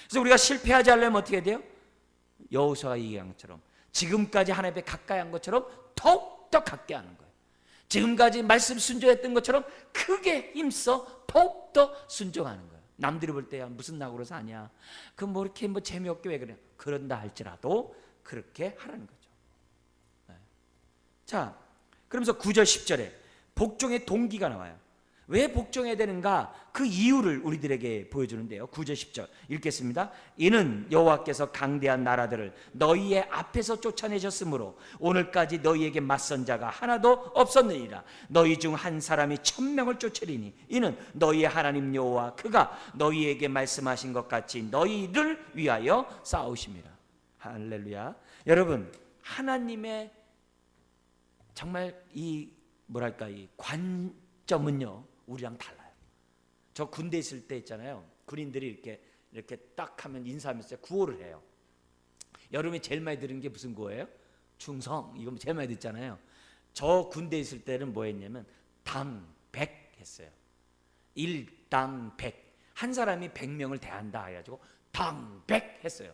[SPEAKER 1] 그래서 우리가 실패하지 않으려면 어떻게 돼요? 여호수아가 얘기한 것처럼 지금까지 하나님 앞에 가까이 한 것처럼 더욱더 가까이 하는 거예요. 지금까지 말씀 순종했던 것처럼 크게 힘써 더욱더 순종하는 거예요. 남들이 볼 때 무슨 낙으로 사냐, 그 뭐 이렇게 뭐 재미없게 왜 그래? 그런다 할지라도 그렇게 하라는 거죠. 네. 자, 그러면서 9절 10절에 복종의 동기가 나와요. 왜 복종해야 되는가? 그 이유를 우리들에게 보여주는데요. 9절 10절 읽겠습니다. 이는 여호와께서 강대한 나라들을 너희의 앞에서 쫓아내셨으므로 오늘까지 너희에게 맞선 자가 하나도 없었느니라. 너희 중 한 사람이 1000명을 쫓으리니 이는 너희의 하나님 여호와 그가 너희에게 말씀하신 것 같이 너희를 위하여 싸우심이라. 할렐루야. 여러분, 하나님의 정말 이 관점은요 우리랑 달라요. 저 군대 있을 때 있잖아요. 군인들이 이렇게 딱 하면 인사하면서 구호를 해요. 여름에 제일 많이 들은 게 무슨 구호예요? 충성. 이거 제일 많이 듣잖아요. 저 군대 있을 때는 뭐 했냐면 당백 했어요. 일당백. 한 사람이 100명을 대한다 해가지고 당백 했어요.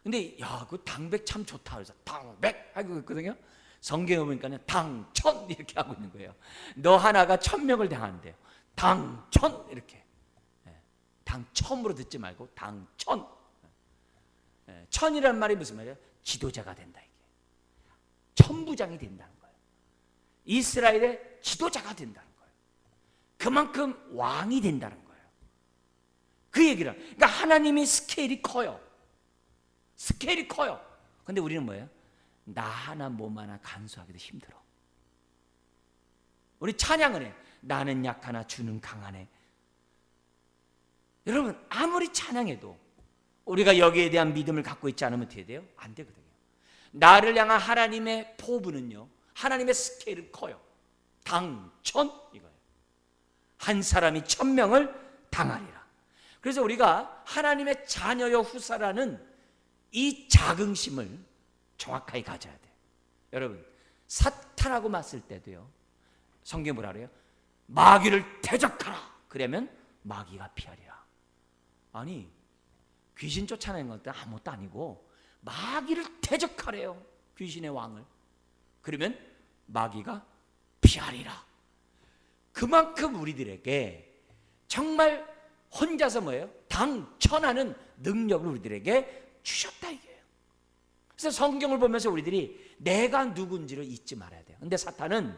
[SPEAKER 1] 근데 그 당백 참 좋다 그래서 당백 하고 있거든요. 성경에 보니까 당천 이렇게 하고 있는 거예요. 너 하나가 1000명을 대하는데요. 당천 이렇게. 당첨으로 듣지 말고 당천. 천이라는 말이 무슨 말이에요? 지도자가 된다 이게. 천부장이 된다는 거예요. 이스라엘의 지도자가 된다는 거예요. 그만큼 왕이 된다는 거예요. 그 얘기를. 그러니까 하나님이 스케일이 커요. 스케일이 커요. 근데 우리는 뭐예요? 나 하나 몸 하나 간수하기도 힘들어. 우리 찬양을 해. 나는 약하나 주는 강하네. 여러분, 아무리 찬양해도 우리가 여기에 대한 믿음을 갖고 있지 않으면 어떻게 돼요? 안 되거든요. 나를 향한 하나님의 포부는요, 하나님의 스케일은 커요. 당천 이거예요. 한 사람이 1000명을 당하리라. 그래서 우리가 하나님의 자녀여 후사라는 이 자긍심을 정확하게 가져야 돼요. 여러분, 사탄하고 맞설 때도요, 성경이 뭐라 그래요? 마귀를 대적하라. 그러면 마귀가 피하리라. 아니, 귀신 쫓아내는 것도 아무것도 아니고 마귀를 대적하래요. 귀신의 왕을. 그러면 마귀가 피하리라. 그만큼 우리들에게 정말 혼자서 뭐예요? 당천하는 능력을 우리들에게 주셨다 이게요. 그래서 성경을 보면서 우리들이 내가 누군지를 잊지 말아야 돼요. 근데 사탄은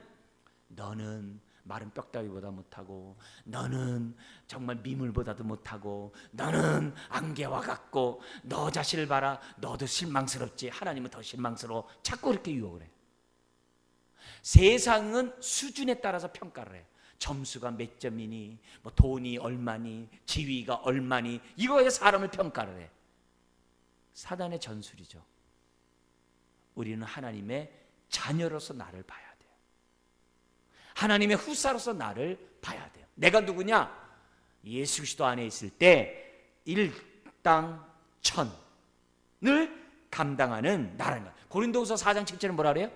[SPEAKER 1] 너는 마른 뼈다귀보다 못하고, 너는 정말 미물보다도 못하고, 너는 안개와 같고, 너 자신을 봐라, 너도 실망스럽지, 하나님은 더 실망스러워, 자꾸 그렇게 유혹을 해요. 세상은 수준에 따라서 평가를 해요. 점수가 몇 점이니, 뭐 돈이 얼마니, 지위가 얼마니, 이거에 사람을 평가를 해. 사단의 전술이죠. 우리는 하나님의 자녀로서 나를 봐야 돼요. 하나님의 후사로서 나를 봐야 돼요. 내가 누구냐? 예수 그리스도 안에 있을 때 일당천을 감당하는 나라는 거예요. 고린도후서 4장 7절은 뭐라 그래요?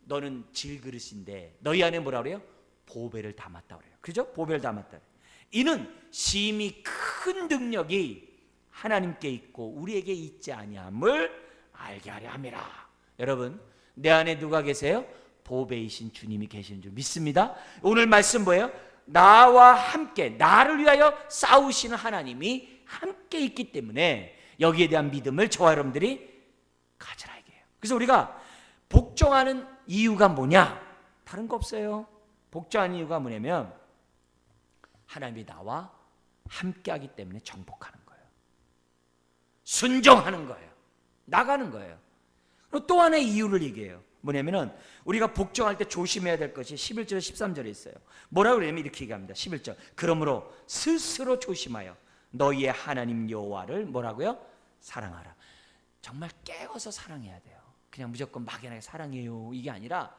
[SPEAKER 1] 너는 질그릇인데 너희 안에 뭐라 그래요? 보배를 담았다 그래요. 그죠? 보배를 담았다. 이는 심히 큰 능력이 하나님께 있고 우리에게 있지 아니함을 알게 하려 함이라. 여러분, 내 안에 누가 계세요? 보배이신 주님이 계시는 줄 믿습니다. 오늘 말씀 뭐예요? 나와 함께, 나를 위하여 싸우시는 하나님이 함께 있기 때문에 여기에 대한 믿음을 저와 여러분들이 가져라 이게요. 그래서 우리가 복종하는 이유가 뭐냐? 다른 거 없어요. 복종하는 이유가 뭐냐면 하나님이 나와 함께 하기 때문에 정복하는 거예요. 순종하는 거예요. 나가는 거예요. 또 하나의 이유를 얘기해요. 뭐냐면은 우리가 복종할 때 조심해야 될 것이 11절 13절에 있어요. 뭐라고 그러냐면 이렇게 얘기합니다. 11절. 그러므로 스스로 조심하여 너희의 하나님 여호와를 뭐라고요? 사랑하라. 정말 깨어서 사랑해야 돼요. 그냥 무조건 막연하게 사랑해요 이게 아니라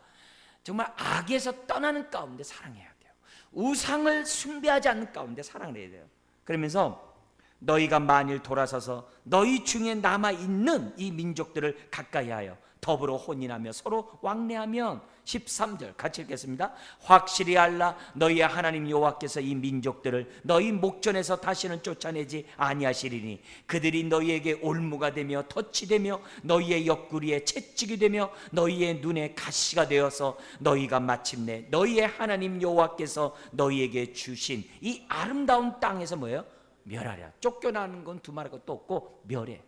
[SPEAKER 1] 정말 악에서 떠나는 가운데 사랑해야 돼요. 우상을 숭배하지 않는 가운데 사랑을 해야 돼요. 그러면서 너희가 만일 돌아서서 너희 중에 남아있는 이 민족들을 가까이 하여 더불어 혼인하며 서로 왕래하면 13절 같이 읽겠습니다. 확실히 알라 너희의 하나님 여호와께서 이 민족들을 너희 목전에서 다시는 쫓아내지 아니하시리니 그들이 너희에게 올무가 되며 덫이 되며 너희의 옆구리에 채찍이 되며 너희의 눈에 가시가 되어서 너희가 마침내 너희의 하나님 여호와께서 너희에게 주신 이 아름다운 땅에서 뭐예요? 멸하랴. 쫓겨나는 건 두말할 것도 없고 멸해.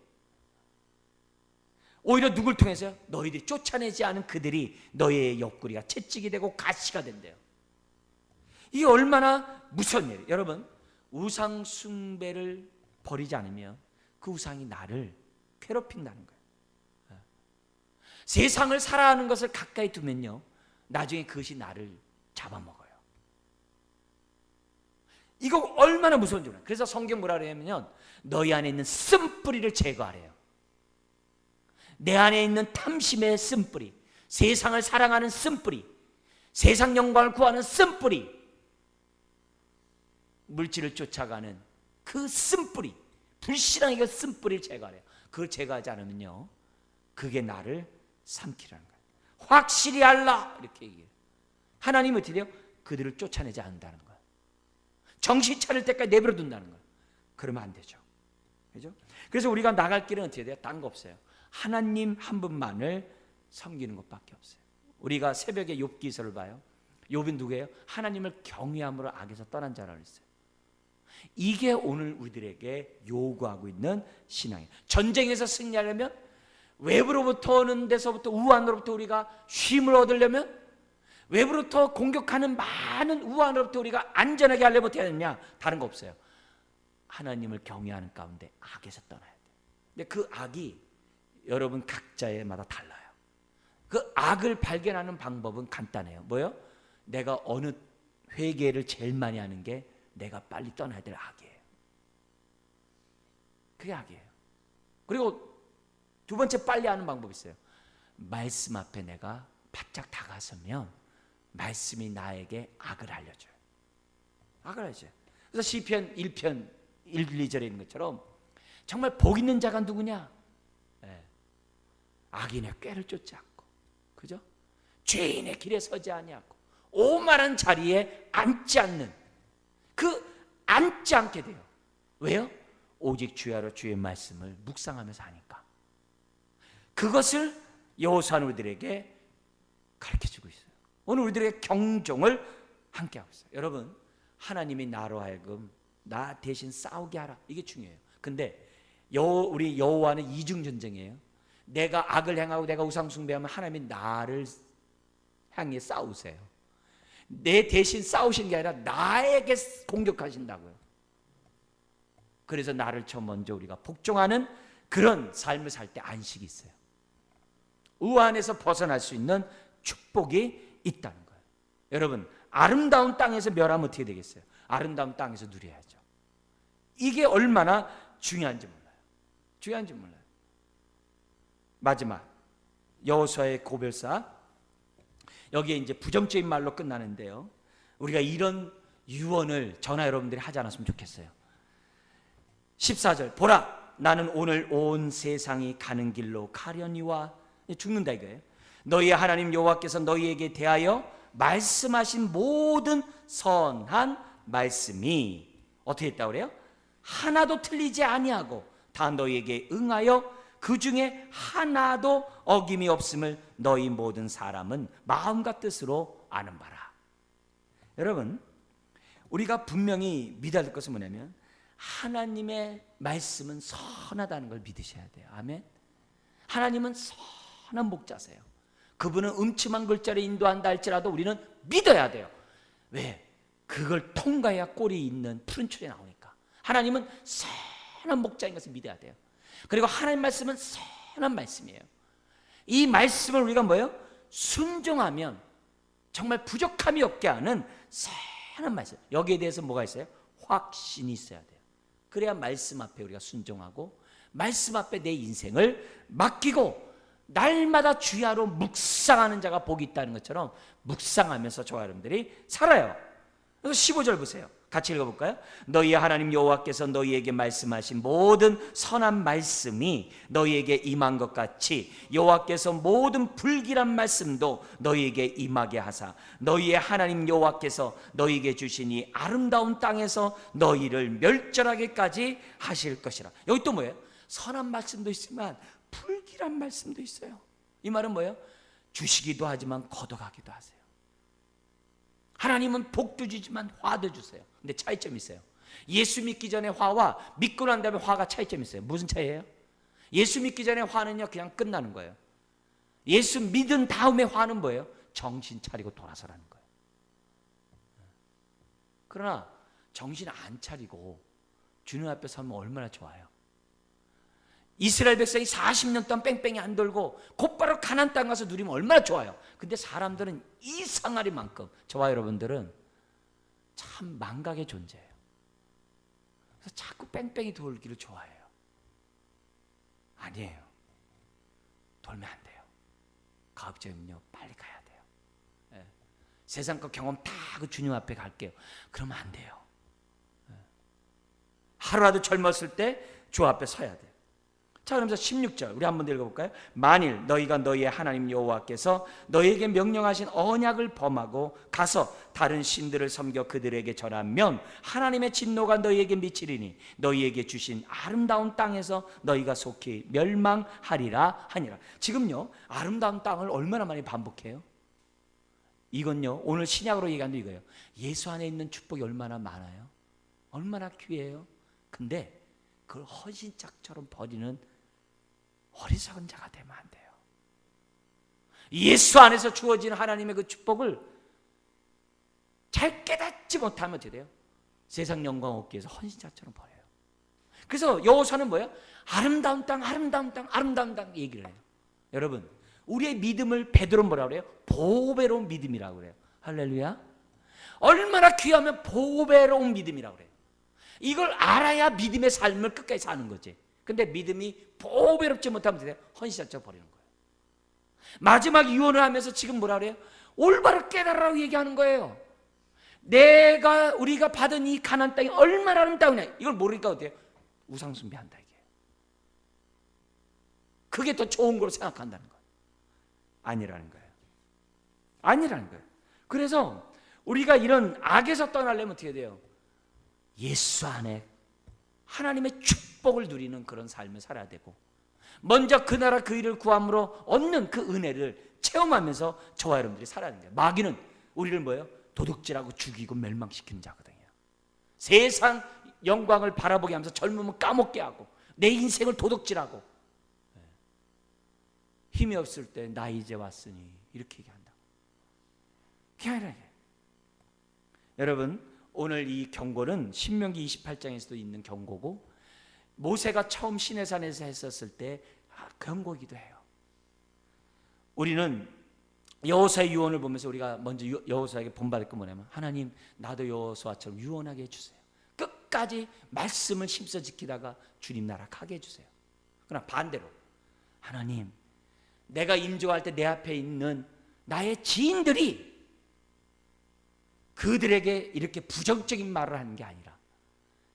[SPEAKER 1] 오히려 누굴 통해서요? 너희들이 쫓아내지 않은 그들이 너희의 옆구리가 채찍이 되고 가시가 된대요. 이게 얼마나 무서운 일이에요. 여러분, 우상 숭배를 버리지 않으면 그 우상이 나를 괴롭힌다는 거예요. 세상을 살아가는 것을 가까이 두면요, 나중에 그것이 나를 잡아먹어요. 이거 얼마나 무서운 줄 알아요. 그래서 성경 뭐라 그러냐면 너희 안에 있는 쓴뿌리를 제거하래요. 내 안에 있는 탐심의 쓴뿌리, 세상을 사랑하는 쓴뿌리, 세상 영광을 구하는 쓴뿌리, 물질을 쫓아가는 그 쓴뿌리, 불신앙의 그 쓴뿌리를 제거하래요. 그걸 제거하지 않으면요, 그게 나를 삼키라는 거예요. 확실히 알라 이렇게 얘기해요. 하나님은 어떻게 돼요? 그들을 쫓아내지 않는다는 거예요. 정신 차릴 때까지 내버려 둔다는 거예요. 그러면 안 되죠. 그죠? 그래서 우리가 나갈 길은 어떻게 돼요? 딴 거 없어요. 하나님 한 분만을 섬기는 것밖에 없어요. 우리가 새벽에 욥 기서를 봐요. 욥은 누구예요? 하나님을 경외함으로 악에서 떠난 자라고 했어요. 이게 오늘 우리들에게 요구하고 있는 신앙이에요. 전쟁에서 승리하려면 외부로부터 오는 데서부터 우환으로부터 우리가 쉼을 얻으려면 외부로부터 공격하는 많은 우환으로부터 우리가 안전하게 하려면 어떻게 해야 되느냐? 다른 거 없어요. 하나님을 경외하는 가운데 악에서 떠나야 돼요. 근데 그 악이 여러분 각자마다 달라요. 그 악을 발견하는 방법은 간단해요. 뭐요? 내가 어느 회개를 제일 많이 하는 게 내가 빨리 떠나야 될 악이에요. 그게 악이에요. 그리고 두 번째 빨리 하는 방법이 있어요. 말씀 앞에 내가 바짝 다가서면 말씀이 나에게 악을 알려줘요. 악을 알려줘요. 그래서 시편 1편 1, 2절에 있는 것처럼 정말 복 있는 자가 누구냐? 악인의 꾀를 쫓지 않고, 그죠? 죄인의 길에 서지 아니하고 오만한 자리에 앉지 않는, 앉지 않게 돼요. 왜요? 오직 주야로 주의 말씀을 묵상하면서 하니까. 그것을 여호수아는 우리들에게 가르쳐주고 있어요. 오늘 우리들에게 경종을 함께 하고 있어요. 여러분, 하나님이 나로 하여금 나 대신 싸우게 하라, 이게 중요해요. 근데 우리 여호와는 이중전쟁이에요. 내가 악을 행하고 내가 우상 숭배하면 하나님이 나를 향해 싸우세요. 내 대신 싸우시는 게 아니라 나에게 공격하신다고요. 그래서 나를 먼저 우리가 복종하는 그런 삶을 살 때 안식이 있어요. 우환에서 벗어날 수 있는 축복이 있다는 거예요. 여러분, 아름다운 땅에서 멸하면 어떻게 되겠어요? 아름다운 땅에서 누려야죠. 이게 얼마나 중요한지 몰라요. 중요한지 몰라요. 마지막 여호수아의 고별사, 여기에 이제 부정적인 말로 끝나는데요. 우리가 이런 유언을 저나 여러분들이 하지 않았으면 좋겠어요. 14절, 보라, 나는 오늘 온 세상이 가는 길로 가려니와, 죽는다 이거예요. 너희의 하나님 여호와께서 너희에게 대하여 말씀하신 모든 선한 말씀이 어떻게 했다고 그래요? 하나도 틀리지 아니하고 다 너희에게 응하여 그 중에 하나도 어김이 없음을 너희 모든 사람은 마음과 뜻으로 아는 바라. 여러분, 우리가 분명히 믿어야 될 것은 뭐냐면 하나님의 말씀은 선하다는 걸 믿으셔야 돼요. 아멘. 하나님은 선한 목자세요. 그분은 음침한 글자를 인도한다 할지라도 우리는 믿어야 돼요. 왜? 그걸 통과해야 꼴이 있는 푸른 철이 나오니까. 하나님은 선한 목자인 것을 믿어야 돼요. 그리고 하나님 말씀은 선한 말씀이에요. 이 말씀을 우리가 뭐예요? 순종하면 정말 부족함이 없게 하는 선한 말씀. 여기에 대해서 뭐가 있어요? 확신이 있어야 돼요. 그래야 말씀 앞에 우리가 순종하고 말씀 앞에 내 인생을 맡기고 날마다 주야로 묵상하는 자가 복이 있다는 것처럼 묵상하면서 저와 여러분들이 살아요. 그래서 15절 보세요. 같이 읽어볼까요? 너희의 하나님 여호와께서 너희에게 말씀하신 모든 선한 말씀이 너희에게 임한 것 같이 여호와께서 모든 불길한 말씀도 너희에게 임하게 하사 너희의 하나님 여호와께서 너희에게 주신 이 아름다운 땅에서 너희를 멸절하게까지 하실 것이라. 여기 또 뭐예요? 선한 말씀도 있지만 불길한 말씀도 있어요. 이 말은 뭐예요? 주시기도 하지만 걷어가기도 하세요. 하나님은 복도 주지만 화도 주세요. 근데 차이점이 있어요. 예수 믿기 전에 화와 믿고 난 다음에 화가 차이점이 있어요. 무슨 차이예요? 예수 믿기 전에 화는요 그냥 끝나는 거예요. 예수 믿은 다음에 화는 뭐예요? 정신 차리고 돌아서라는 거예요. 그러나 정신 안 차리고 주님 앞에 서면 얼마나 좋아요. 이스라엘 백성이 40년 동안 뺑뺑이 안 돌고 곧바로 가나안 땅 가서 누리면 얼마나 좋아요. 근데 사람들은 이상하리만큼 저와 여러분들은 참 망각의 존재예요. 그래서 자꾸 뺑뺑이 돌기를 좋아해요. 아니에요. 돌면 안 돼요. 가급적이면요 빨리 가야 돼요. 예. 세상 것 경험 다 그 주님 앞에 갈게요. 그러면 안 돼요. 예. 하루라도 젊었을 때 주 앞에 서야 돼요. 자, 그러면서 16절 우리 한번 읽어볼까요? 만일 너희가 너희의 하나님 여호와께서 너희에게 명령하신 언약을 범하고 가서 다른 신들을 섬겨 그들에게 절하면 하나님의 진노가 너희에게 미치리니 너희에게 주신 아름다운 땅에서 너희가 속히 멸망하리라 하니라. 지금요 아름다운 땅을 얼마나 많이 반복해요? 이건요 오늘 신약으로 얘기하는 이거예요. 예수 안에 있는 축복이 얼마나 많아요? 얼마나 귀해요? 근데 그걸 헌신짝처럼 버리는 어리석은 자가 되면 안 돼요. 예수 안에서 주어진 하나님의 그 축복을 잘 깨닫지 못하면 어떻게 돼요? 세상 영광 얻기 위해서 헌신자처럼 버려요. 그래서 여호수아는 뭐예요? 아름다운 땅, 아름다운 땅, 아름다운 땅 얘기를 해요. 여러분, 우리의 믿음을 베드로는 뭐라고 그래요? 보배로운 믿음이라고 그래요. 할렐루야. 얼마나 귀하면 보배로운 믿음이라고 그래요. 이걸 알아야 믿음의 삶을 끝까지 사는 거지. 근데 믿음이 보배롭지 못하면 헌신자처럼 버리는 거예요. 마지막 유언을 하면서 지금 뭐라 그래요? 올바로 깨달으라고 얘기하는 거예요. 우리가 받은 이 가나안 땅이 얼마나 아름다우냐, 이걸 모르니까 어때요? 우상 숭배한다 이게. 그게 더 좋은 걸로 생각한다는 거예요. 아니라는 거예요. 아니라는 거예요. 그래서 우리가 이런 악에서 떠나려면 어떻게 돼요? 예수 안에 하나님의 축복을 누리는 그런 삶을 살아야 되고, 먼저 그 나라 그 일을 구함으로 얻는 그 은혜를 체험하면서 저와 여러분들이 살아야 돼요. 마귀는 우리를 뭐예요? 도둑질하고 죽이고 멸망시키는 자거든요. 세상 영광을 바라보게 하면서 젊으면 까먹게 하고 내 인생을 도둑질하고, 힘이 없을 때 나 이제 왔으니 이렇게 얘기한다. 그게 아니라, 여러분 오늘 이 경고는 신명기 28장에서도 있는 경고고, 모세가 처음 시내산에서 했었을 때 경고이기도 해요. 우리는 여호수아의 유언을 보면서 우리가 먼저 여호수아에게 본받을 건 뭐냐면, 하나님 나도 여호수아처럼 유언하게 해주세요. 끝까지 말씀을 힘써 지키다가 주님 나라 가게 해주세요. 그러나 반대로, 하나님 내가 임종할 때 내 앞에 있는 나의 지인들이 그들에게 이렇게 부정적인 말을 하는 게 아니라,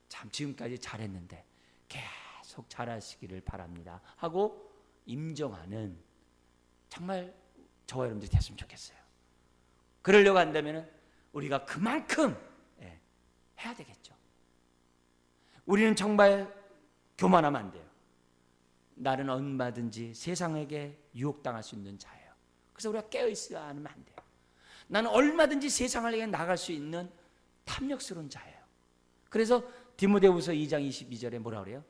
[SPEAKER 1] 참 지금까지 잘했는데 계속 잘하시기를 바랍니다 하고 임종하는, 정말 저와 여러분들이 됐으면 좋겠어요. 그러려고 한다면 우리가 그만큼 해야 되겠죠. 우리는 정말 교만하면 안 돼요. 나는 얼마든지 세상에게 유혹당할 수 있는 자예요. 그래서 우리가 깨어있어야 하면 안 돼요. 나는 얼마든지 세상을 향해 나갈 수 있는 탐욕스러운 자예요. 그래서 디모데후서 2장 22절에 뭐라 그래요?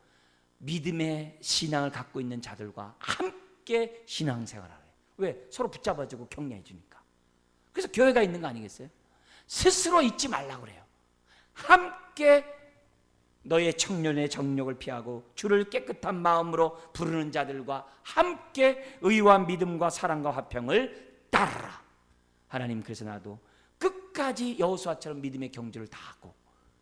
[SPEAKER 1] 믿음의 신앙을 갖고 있는 자들과 함께 신앙생활을 해요. 왜? 서로 붙잡아주고 격려해 주니까. 그래서 교회가 있는 거 아니겠어요? 스스로 잊지 말라고 그래요. 함께 너의 청년의 정욕을 피하고 주를 깨끗한 마음으로 부르는 자들과 함께 의와 믿음과 사랑과 화평을 따르라. 하나님, 그래서 나도 끝까지 여호수아처럼 믿음의 경주를 다하고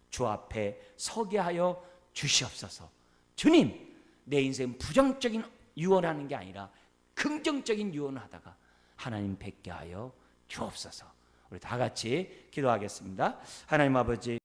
[SPEAKER 1] 주 앞에 서게 하여 주시옵소서. 주님, 내 인생 부정적인 유언하는 게 아니라 긍정적인 유언을 하다가 하나님 뵙게 하여 주옵소서. 우리 다 같이 기도하겠습니다. 하나님 아버지,